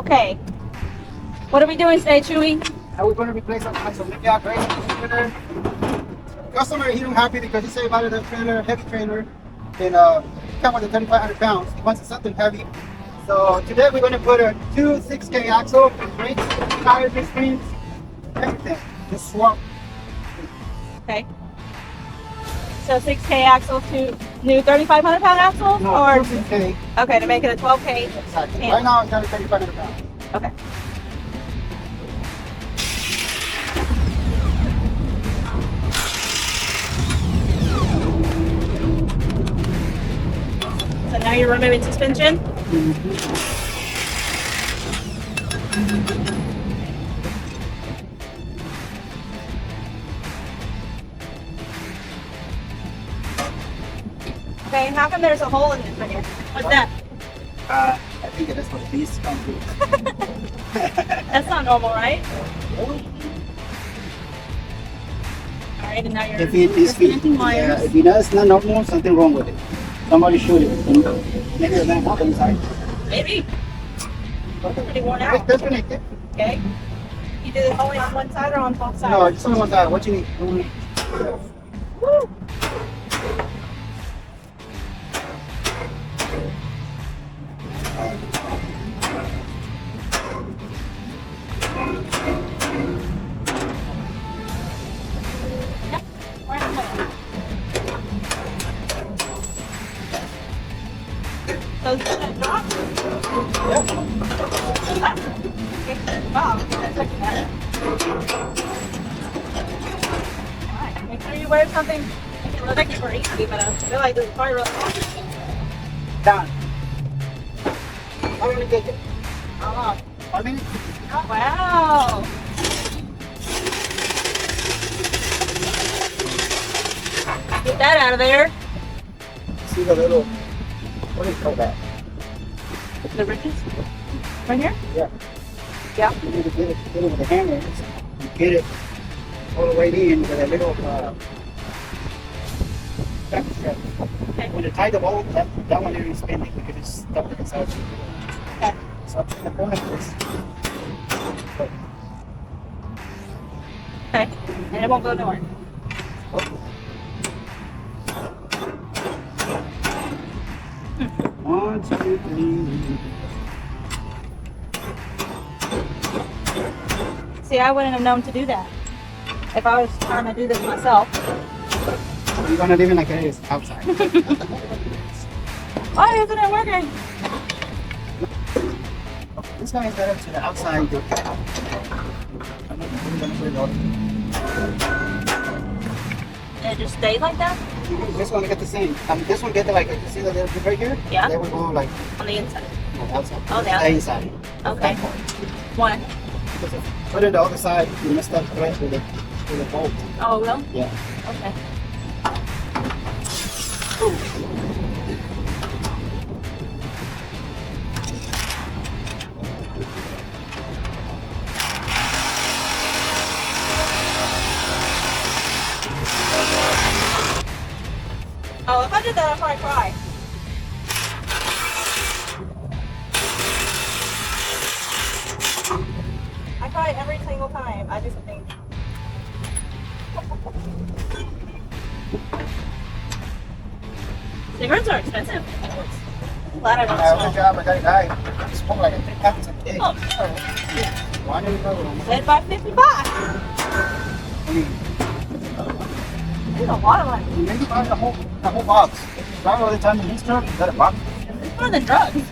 Okay. What are we doing today, Chewy? We're going to replace some linear brakes on the trailer. Customer, he was happy because he said about the trailer, heavy trailer, and come with the 3,500 pounds. He wants something heavy. So today we're going to put a 6K axle, brakes, tires, screens, everything. Just swap. Okay. So 6K axle to new 3,500 pound axle? No, or 6K. Okay, to make it a 12K. Exactly. And... Right now it's 3,500 pounds. Okay. So now you're removing suspension? Okay, how come there's a hole in this right here? What's that? I think that's what these come through. That's not normal, right? Alright, and now you're If it does not normal, something wrong with it. Somebody shoot it. Maybe a lamp up inside. Maybe. Pretty worn out. Disconnect it. Okay. You do this only on one side or on both sides? No, just on one side. What you need? Woo! Yep. Right in the middle. So is that drop? Yep. Wow, that's like that. Alright, make sure you wear something. It can look like you're easy, but I feel like this is probably really hard. Done. How many take it? How long? 1 minute? Oh, wow. Get that out of there. See the little, what do you call that? The ridges? Right here? Yeah. Yeah. You need to get it with the hammer. You get it all the way in with a little back strap. Okay. When you tie the bolt, that one there is spinning because it's stuck inside. Okay. So I'm the point of this. Okay. And it won't go nowhere. One, two, three. See, I wouldn't have known to do that if I was trying to do this myself. You're gonna leave it like it is outside. Why isn't it working? This guy is better to the outside. And it just stayed like that? This one get the same. This one get the, like, you see the little bit right here? Yeah. They will go like On the inside. on the outside. Oh, the outside. Inside. Okay. One. Because if you put it on the other side, you messed up thread with the bolt. Oh, it will? Yeah. Okay. Oh, if I did that, I'd probably cry. I cry every single time I do something. Cigarettes are expensive. I'm glad I don't Good smoke. job, I got it right. I smoke like a 3 pounds a day. Oh. Why didn't you go? Said by 55. I mean, There's a lot of money. you maybe buy the whole box. Drive all the time in this truck, you got a box. It's more than drugs.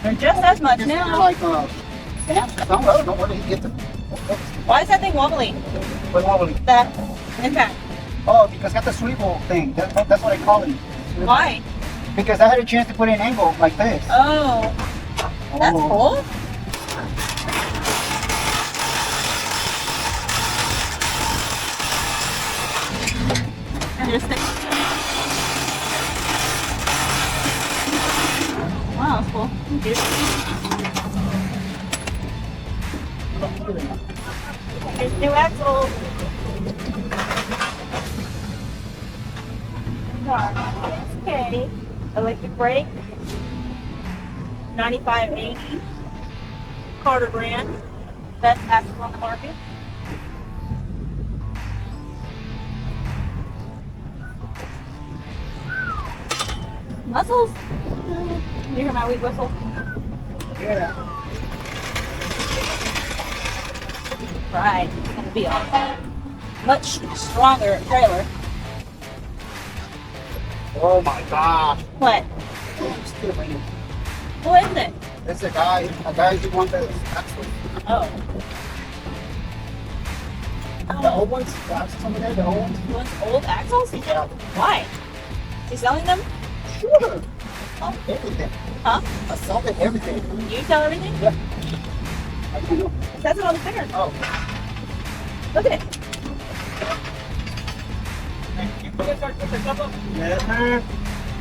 They're just as much Just now. like stamps or something. I don't know where did he get them. Why is that thing wobbly? But wobbly. That impact. Oh, because got the swivel thing. That's what I call it. Why? Because I had a chance to put it in angle like this. Oh, that's cool. Interesting. Wow, that's cool. Thank you. Here's new axle. Okay. Electric brake. 9580. Carter brand. Best axle on the market. Muscles. You hear my weak whistle? Yeah. Right. It's going to be a much stronger trailer. Oh my gosh. What? It's still raining. Who is it? It's a guy who wants the axle. Oh. The old ones, the axles over there, the old ones. He wants old axles? Yeah. Why? Is he selling them? Sure. Everything. Huh? I sold it, everything. You sell everything? Yeah. How do you know? It says it on the sticker. Oh. Look at it. Yes, sir.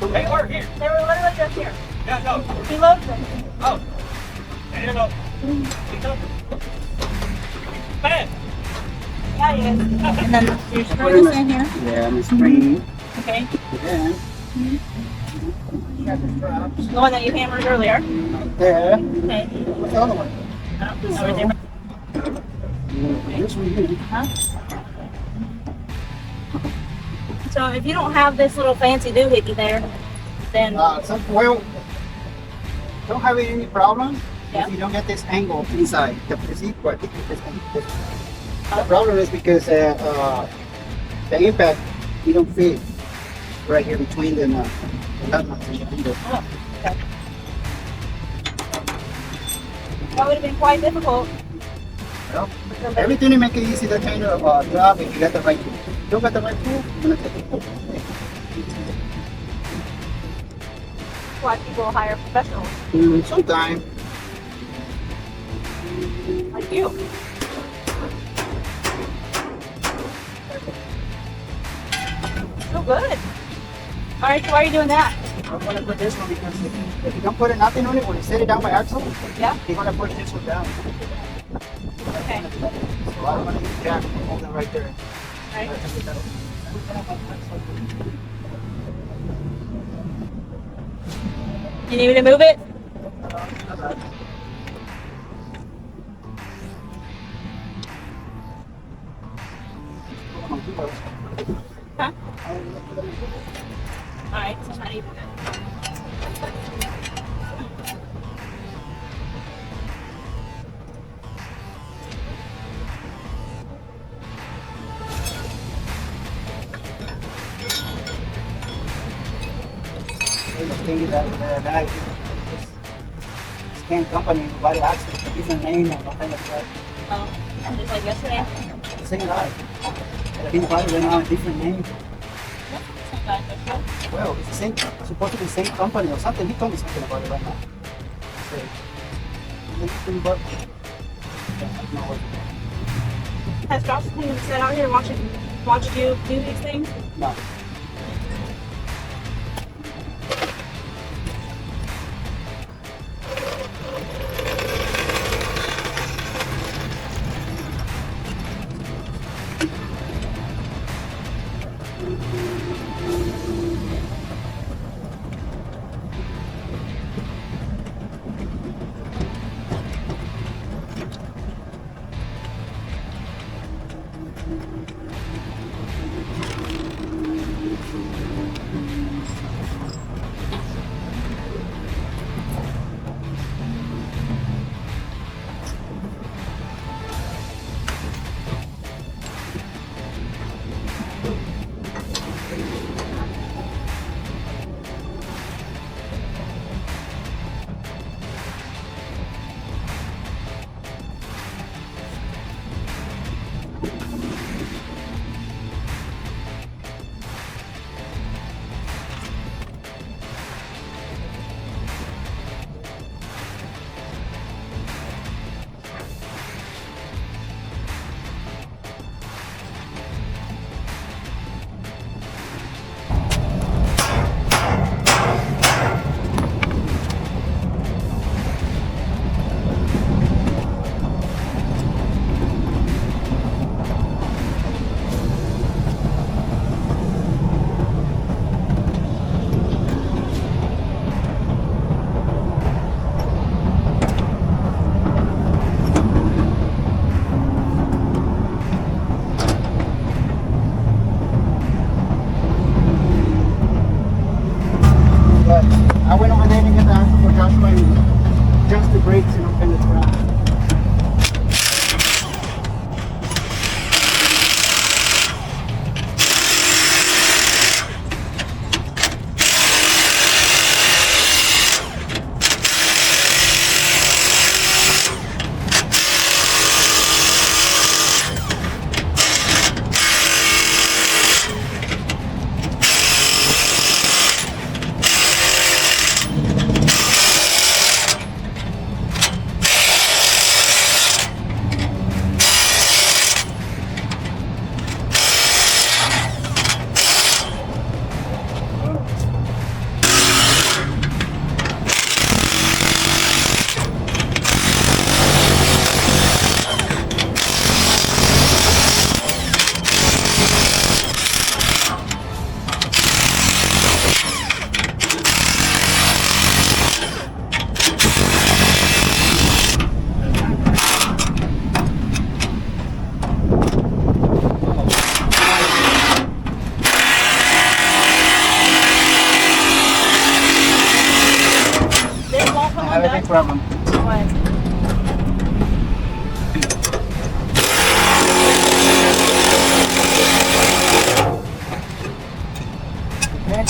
Hey, we're here. They were literally just here. Yeah, no. He loads them. Oh. I don't know. Man. Yeah, he is. And then you screw this in here. Yeah, and the screen. Okay. Then, you got the straps The one that you hammered earlier. right there. Okay. What's the other one? Oh, right there. This one here. Huh? So if you don't have this little fancy doohickey there, then Well, don't have any problem Yeah. if you don't get this angle inside. The seat, but this the problem is because the impact, you don't fit right here between the nut nuts and the handle. oh, okay. That would have been quite difficult. Well, everything to make it easy, that kind of job, if you got the right tool. If you don't got the right tool, you're gonna take it. Why people hire professionals Sometimes. like you. So good. All right, so why are you doing that? I'm gonna put this one because if you don't put nothing on it, when you set it down by axle, Yeah. you're gonna push this one down. Okay. So I'm gonna use jack and hold it right there. All right. You need me to move it? Huh? All right, so how do you do that? This can company, nobody asked me a different name or nothing like that. Oh, just like yesterday. Same guy. I think probably went on a different name. Sometimes they're cool. Well, it's the same, supposed to be the same company or something. He told me something about it right now. So, but, yeah, I don't know what. Has Josh been sit out here and watch you do these things? No. I went over there to get the axle for Joshua and adjust the brakes and I'm gonna try. This won't come I have a big undone. problem. What? Okay.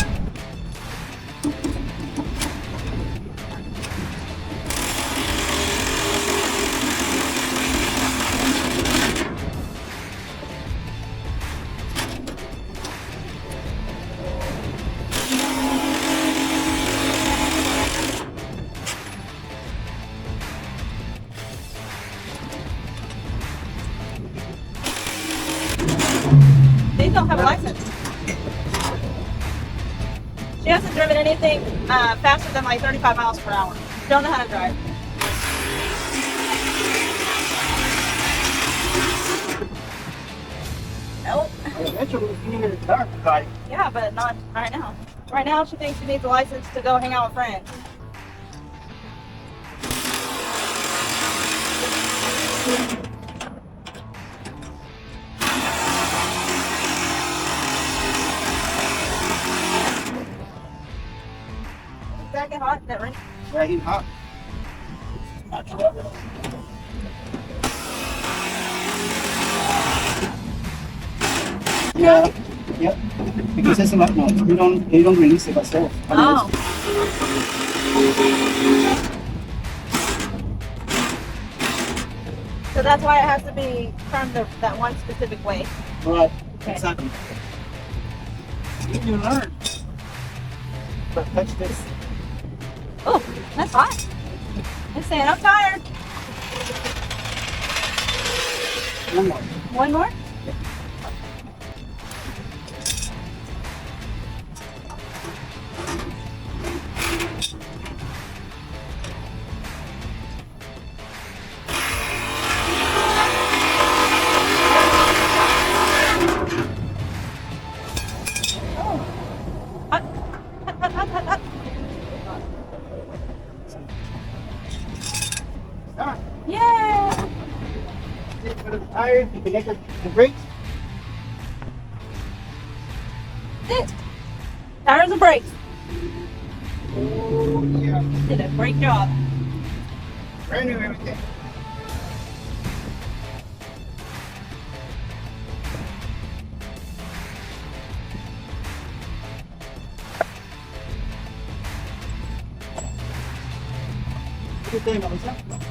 These don't have a license. She hasn't driven anything faster than like 35 miles per hour. Don't know how to drive. Nope. Eventually, you need a dark guy. Yeah, but not right now. Right now, she thinks she needs a license to go hang out with friends. Is that get hot? That ring? Yeah, he's hot. Yeah, yep. Because it's a lot more. You don't release it yourself. Oh. So that's why it has to be turned that one specific way. Right. Okay. Exactly. You learn. But touch this. Oh, that's hot. It's saying I'm tired. One more. One more? Hot. Hot, hot, hot, hot, hot. Start. Yeah. Put it tires. You can make the brakes. It. Tires and brakes. Oh yeah. Did a great job. Brand new everything. What do you think, Melissa?